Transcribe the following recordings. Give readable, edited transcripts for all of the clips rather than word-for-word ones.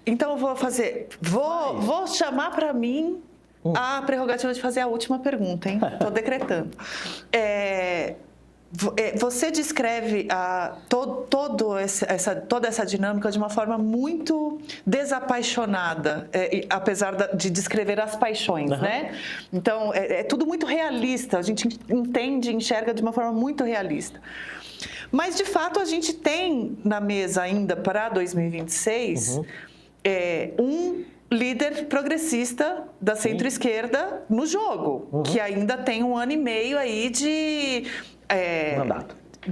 Então eu vou chamar para mim a prerrogativa de fazer a última pergunta, hein? Estou decretando. Você descreve toda essa dinâmica de uma forma muito desapaixonada, apesar de descrever as paixões, né? Então, é tudo muito realista, a gente enxerga de uma forma muito realista. Mas, de fato, a gente tem na mesa ainda para 2026 um líder progressista da centro-esquerda no jogo, que ainda tem 1 ano e meio aí de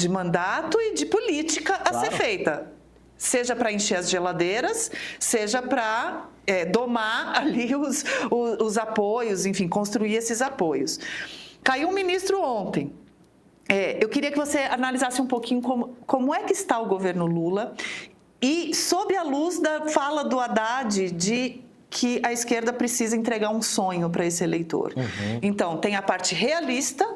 mandato e de política a ser feita. Seja para encher as geladeiras, seja para domar ali os apoios, enfim, construir esses apoios. Caiu um ministro ontem. Eu queria que você analisasse um pouquinho como é que está o governo Lula e sob a luz da fala do Haddad de que a esquerda precisa entregar um sonho para esse eleitor. Então, tem a parte realista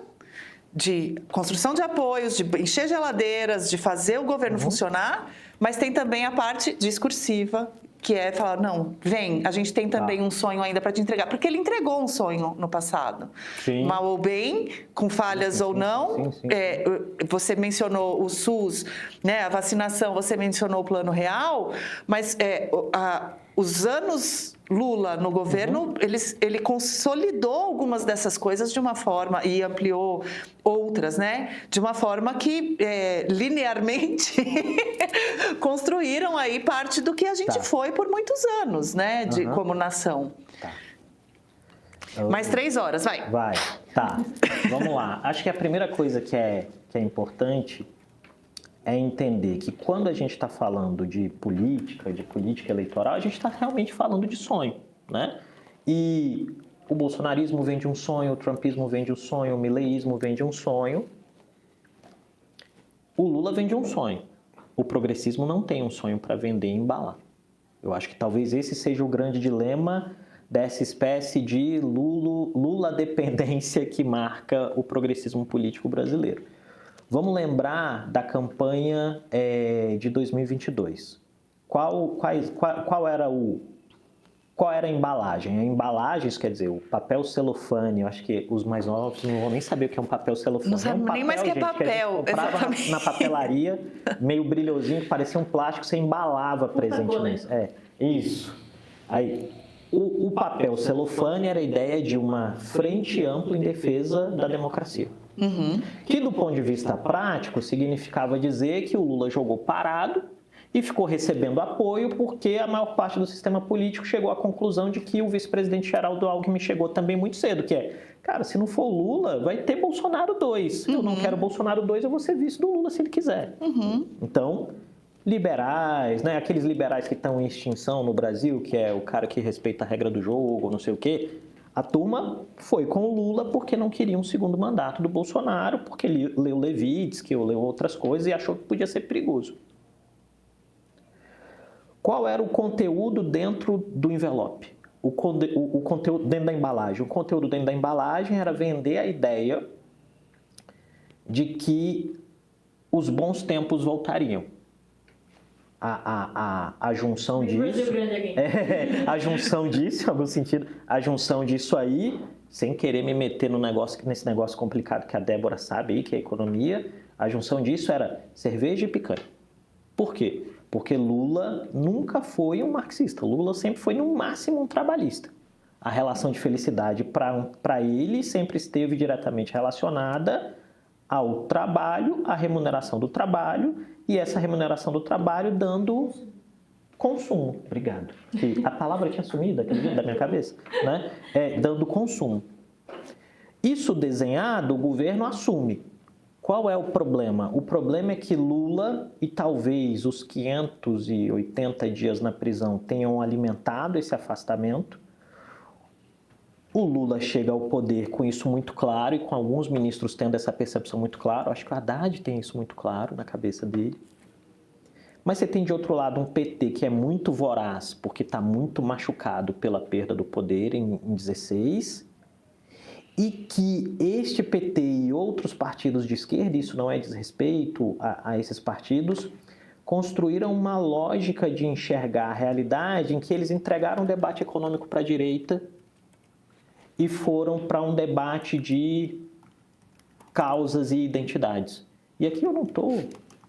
de construção de apoios, de encher geladeiras, de fazer o governo funcionar, mas tem também a parte discursiva, que é falar, não, vem, a gente tem também um sonho ainda para te entregar, porque ele entregou um sonho no passado. Mal ou bem, com falhas ou não, você mencionou o SUS, né, a vacinação, você mencionou o Plano Real, mas os anos Lula no governo, ele consolidou algumas dessas coisas de uma forma e ampliou outras, né? De uma forma que linearmente construíram aí parte do que a gente foi por muitos anos, né? Como nação. Mais 3 horas, vai. Vai, tá. Vamos lá. Acho que a primeira coisa que é importante é entender que quando a gente está falando de política eleitoral, a gente está realmente falando de sonho, né? E o bolsonarismo vem de um sonho, o trumpismo vem de um sonho, o mileísmo vem de um sonho. O Lula vem de um sonho. O progressismo não tem um sonho para vender e embalar. Eu acho que talvez esse seja o grande dilema dessa espécie de Lula-dependência que marca o progressismo político brasileiro. Vamos lembrar da campanha de 2022. Qual era a embalagem? A embalagem, isso quer dizer, o papel celofane, eu acho que os mais novos não vão nem saber o que é um papel celofane. Não sabe nem mais o que é papel. Que a gente comprava na papelaria, meio brilhosinho, que parecia um plástico, você embalava presente nisso. Isso. Aí, o papel celofane era a ideia de uma frente ampla em defesa da democracia. Que, do ponto de vista prático, significava dizer que o Lula jogou parado e ficou recebendo apoio porque a maior parte do sistema político chegou à conclusão de que o vice-presidente Geraldo Alckmin chegou também muito cedo, que cara, se não for o Lula, vai ter Bolsonaro 2. Eu não quero Bolsonaro 2, eu vou ser vice do Lula se ele quiser. Então, liberais, né, aqueles liberais que estão em extinção no Brasil, que é o cara que respeita a regra do jogo, não sei o quê, a turma foi com o Lula porque não queria um segundo mandato do Bolsonaro, porque leu Levitsky, leu outras coisas e achou que podia ser perigoso. Qual era o conteúdo dentro do envelope? O conteúdo dentro da embalagem. O conteúdo dentro da embalagem era vender a ideia de que os bons tempos voltariam. A junção disso, a junção disso, em algum sentido, a junção disso aí, sem querer me meter nesse negócio complicado que a Débora sabe aí, que é a economia, a junção disso era cerveja e picanha. Por quê? Porque Lula nunca foi um marxista, Lula sempre foi no máximo um trabalhista. A relação de felicidade para ele sempre esteve diretamente relacionada ao trabalho, à remuneração do trabalho, e essa remuneração do trabalho dando consumo. Obrigado. A palavra tinha sumido da minha cabeça, né? Dando consumo. Isso desenhado, o governo assume. Qual é o problema? O problema é que Lula e talvez os 580 dias na prisão tenham alimentado esse afastamento. O Lula chega ao poder com isso muito claro e com alguns ministros tendo essa percepção muito clara. Acho que o Haddad tem isso muito claro na cabeça dele. Mas você tem, de outro lado, um PT que é muito voraz porque está muito machucado pela perda do poder em 16 e que este PT e outros partidos de esquerda, isso não é desrespeito a esses partidos, construíram uma lógica de enxergar a realidade em que eles entregaram o debate econômico para a direita e foram para um debate de causas e identidades. E aqui eu não estou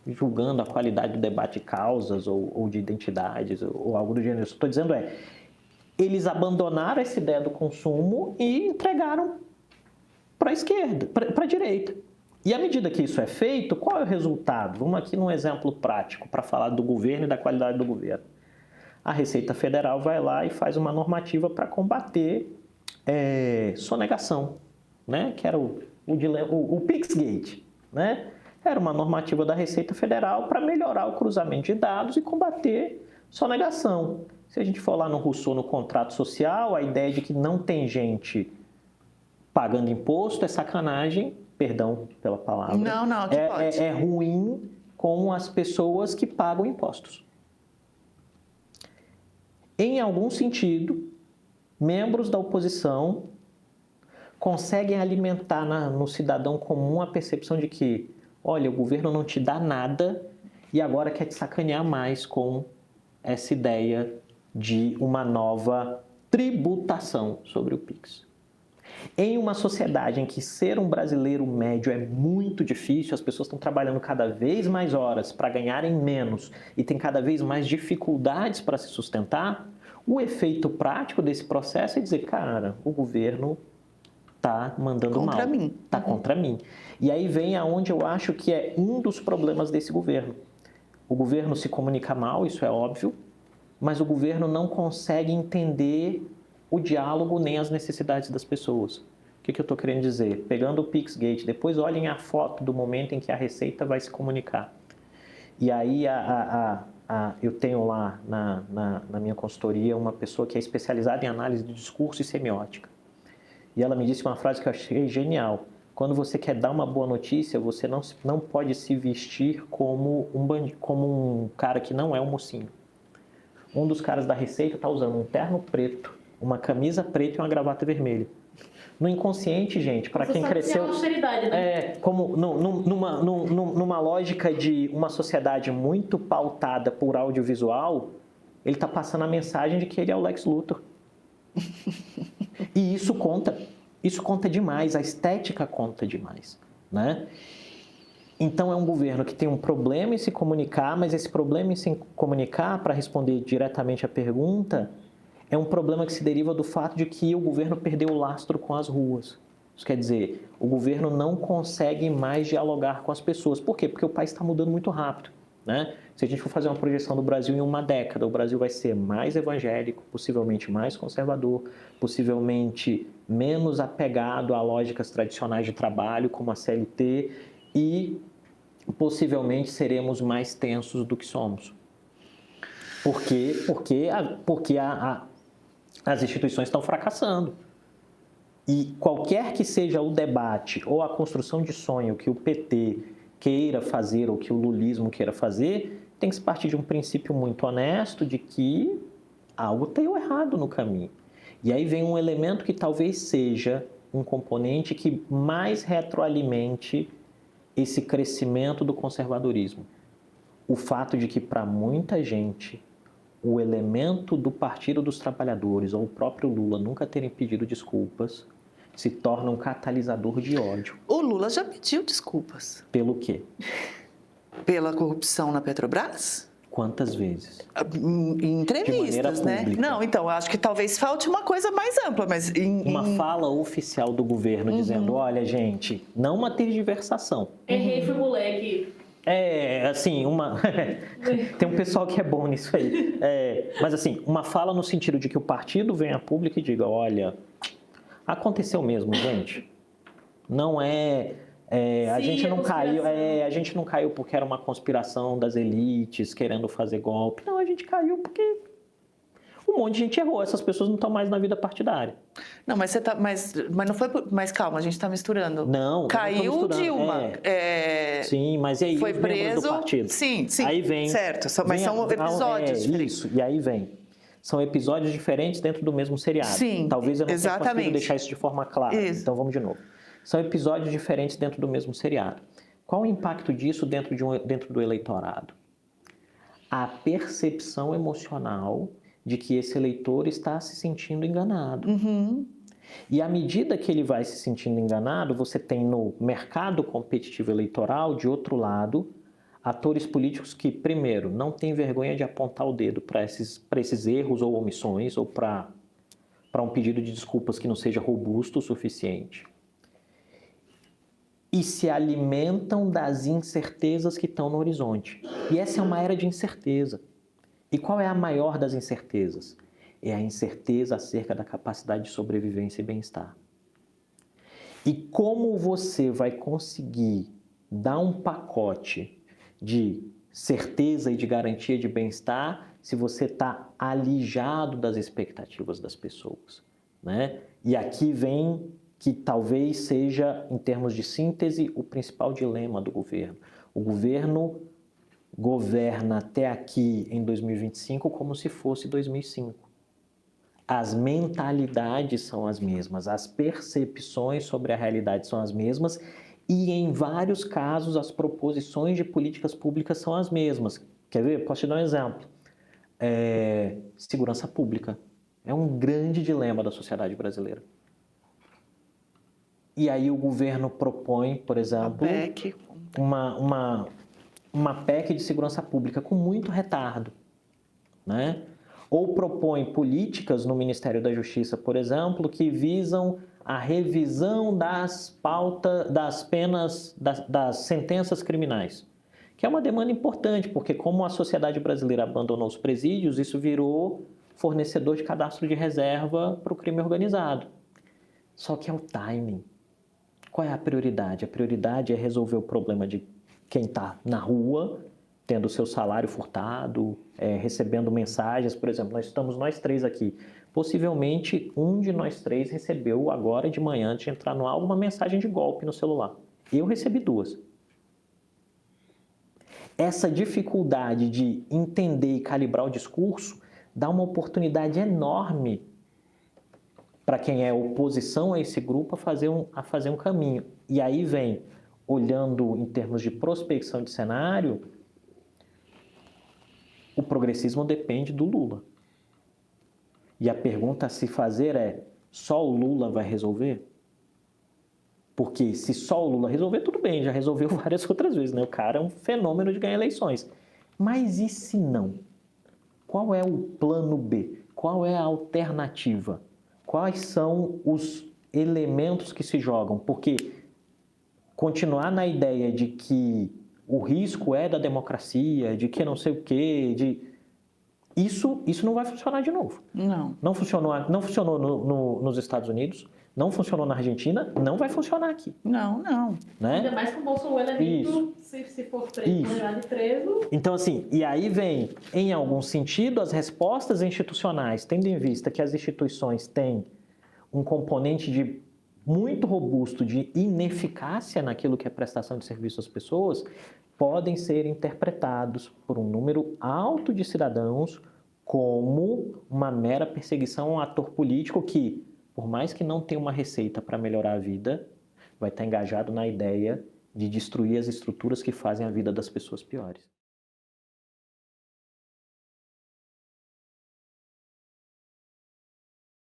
julgando a qualidade do debate de causas ou de identidades ou algo do gênero. O que eu estou dizendo eles abandonaram essa ideia do consumo e entregaram para a esquerda, para a direita. E à medida que isso é feito, qual é o resultado? Vamos aqui num exemplo prático para falar do governo e da qualidade do governo. A Receita Federal vai lá e faz uma normativa para combater sonegação, né? Que era o Pixgate, né? Era uma normativa da Receita Federal para melhorar o cruzamento de dados e combater sonegação. Se a gente for lá no Rousseau, no contrato social, a ideia de que não tem gente pagando imposto é sacanagem, perdão pela palavra. Não, que pode. É ruim com as pessoas que pagam impostos. Em algum sentido, membros da oposição conseguem alimentar no cidadão comum a percepção de que, olha, o governo não te dá nada e agora quer te sacanear mais com essa ideia de uma nova tributação sobre o Pix. Em uma sociedade em que ser um brasileiro médio é muito difícil, as pessoas estão trabalhando cada vez mais horas para ganharem menos e tem cada vez mais dificuldades para se sustentar, o efeito prático desse processo é dizer, cara, o governo está mandando mal. Contra mim. Está contra mim. E aí vem aonde eu acho que é um dos problemas desse governo. O governo se comunica mal, isso é óbvio, mas o governo não consegue entender o diálogo nem as necessidades das pessoas. O que eu estou querendo dizer? Pegando o Pixgate, depois olhem a foto do momento em que a Receita vai se comunicar. E aí eu tenho lá na minha consultoria uma pessoa que é especializada em análise de discurso e semiótica. E ela me disse uma frase que eu achei genial. Quando você quer dar uma boa notícia, você não pode se vestir como um cara que não é um mocinho. Um dos caras da Receita está usando um terno preto, uma camisa preta e uma gravata vermelha. No inconsciente, gente, para quem cresceu... austeridade, né? Como numa lógica de uma sociedade muito pautada por audiovisual, ele está passando a mensagem de que ele é o Lex Luthor. E isso conta demais, a estética conta demais, né? Então é um governo que tem um problema em se comunicar, mas esse problema em se comunicar, para responder diretamente à pergunta, é um problema que se deriva do fato de que o governo perdeu o lastro com as ruas. Isso quer dizer, o governo não consegue mais dialogar com as pessoas. Por quê? Porque o país está mudando muito rápido, né? Se a gente for fazer uma projeção do Brasil em uma década, o Brasil vai ser mais evangélico, possivelmente mais conservador, possivelmente menos apegado a lógicas tradicionais de trabalho, como a CLT, e possivelmente seremos mais tensos do que somos. Porque as instituições estão fracassando. E qualquer que seja o debate ou a construção de sonho que o PT queira fazer ou que o lulismo queira fazer, tem que se partir de um princípio muito honesto de que algo tem errado no caminho. E aí vem um elemento que talvez seja um componente que mais retroalimente esse crescimento do conservadorismo. O fato de que, para muita gente, o elemento do Partido dos Trabalhadores ou o próprio Lula nunca terem pedido desculpas se torna um catalisador de ódio. O Lula já pediu desculpas. Pelo quê? Pela corrupção na Petrobras? Quantas vezes? Em entrevistas, né? Pública. Não, então, acho que talvez falte uma coisa mais ampla, mas... Uma fala oficial do governo dizendo, olha, gente, não uma tergiversação. Errei, fui moleque. Assim, tem um pessoal que é bom nisso aí. Mas, assim, uma fala no sentido de que o partido venha a público e diga, olha, aconteceu mesmo, gente. Não a gente não caiu, a gente não caiu porque era uma conspiração das elites querendo fazer golpe. Não, a gente caiu porque um monte de gente errou. Essas pessoas não estão mais na vida partidária. Não, mas você tá, mas não foi, mas calma, a gente está misturando. Não, caiu não Dilma. Sim, mas e aí foi os membros preso do partido? Sim. Aí vem, certo, mas são episódios diferentes. Isso, e aí vem. São episódios diferentes dentro do mesmo seriado. Sim, talvez eu não tenha conseguido exatamente. deixar isso de forma clara. Isso. Então vamos de novo. São episódios diferentes dentro do mesmo seriado. Qual o impacto disso dentro do eleitorado? a percepção emocional de que esse eleitor está se sentindo enganado. E à medida que ele vai se sentindo enganado, você tem no mercado competitivo eleitoral, de outro lado, atores políticos que, primeiro, não têm vergonha de apontar o dedo para esses erros ou omissões, ou para um pedido de desculpas que não seja robusto o suficiente. E se alimentam das incertezas que estão no horizonte. E essa é uma era de incerteza. E qual é a maior das incertezas? É a incerteza acerca da capacidade de sobrevivência e bem-estar. E como você vai conseguir dar um pacote de certeza e de garantia de bem-estar se você está alijado das expectativas das pessoas, né? E aqui vem que talvez seja, em termos de síntese, o principal dilema do governo. O governo governa até aqui em 2025 como se fosse 2005. As mentalidades são as mesmas, as percepções sobre a realidade são as mesmas e, em vários casos, as proposições de políticas públicas são as mesmas. Quer ver? Posso te dar um exemplo. Segurança pública. É um grande dilema da sociedade brasileira. E aí o governo propõe, por exemplo, uma PEC de segurança pública com muito retardo, né? Ou propõe políticas no Ministério da Justiça, por exemplo, que visam a revisão das penas, das sentenças criminais, que é uma demanda importante, porque como a sociedade brasileira abandonou os presídios, isso virou fornecedor de cadastro de reserva para o crime organizado. Só que é o timing. Qual é a prioridade? A prioridade é resolver o problema de quem está na rua, tendo o seu salário furtado, recebendo mensagens. Por exemplo, nós três aqui. Possivelmente, um de nós três recebeu agora de manhã, antes de entrar no ar, uma mensagem de golpe no celular. Eu recebi 2. Essa dificuldade de entender e calibrar o discurso dá uma oportunidade enorme para quem é oposição a esse grupo a fazer um caminho. E aí vem, olhando em termos de prospecção de cenário, o progressismo depende do Lula. E a pergunta a se fazer é, só o Lula vai resolver? Porque se só o Lula resolver, tudo bem, já resolveu várias outras vezes, né? O cara é um fenômeno de ganhar eleições. Mas e se não? Qual é o plano B? Qual é a alternativa? Quais são os elementos que se jogam? Porque continuar na ideia de que o risco é da democracia, de que não sei o quê, isso não vai funcionar de novo. Não funcionou nos Estados Unidos, não funcionou na Argentina, não vai funcionar aqui. Não. Né? Ainda mais com o Bolsonaro eleito, se for preso. Então, assim, e aí vem, em algum sentido, as respostas institucionais, tendo em vista que as instituições têm um componente muito robusto de ineficácia naquilo que é prestação de serviço às pessoas, podem ser interpretados por um número alto de cidadãos como uma mera perseguição a um ator político que, por mais que não tenha uma receita para melhorar a vida, vai estar engajado na ideia de destruir as estruturas que fazem a vida das pessoas piores.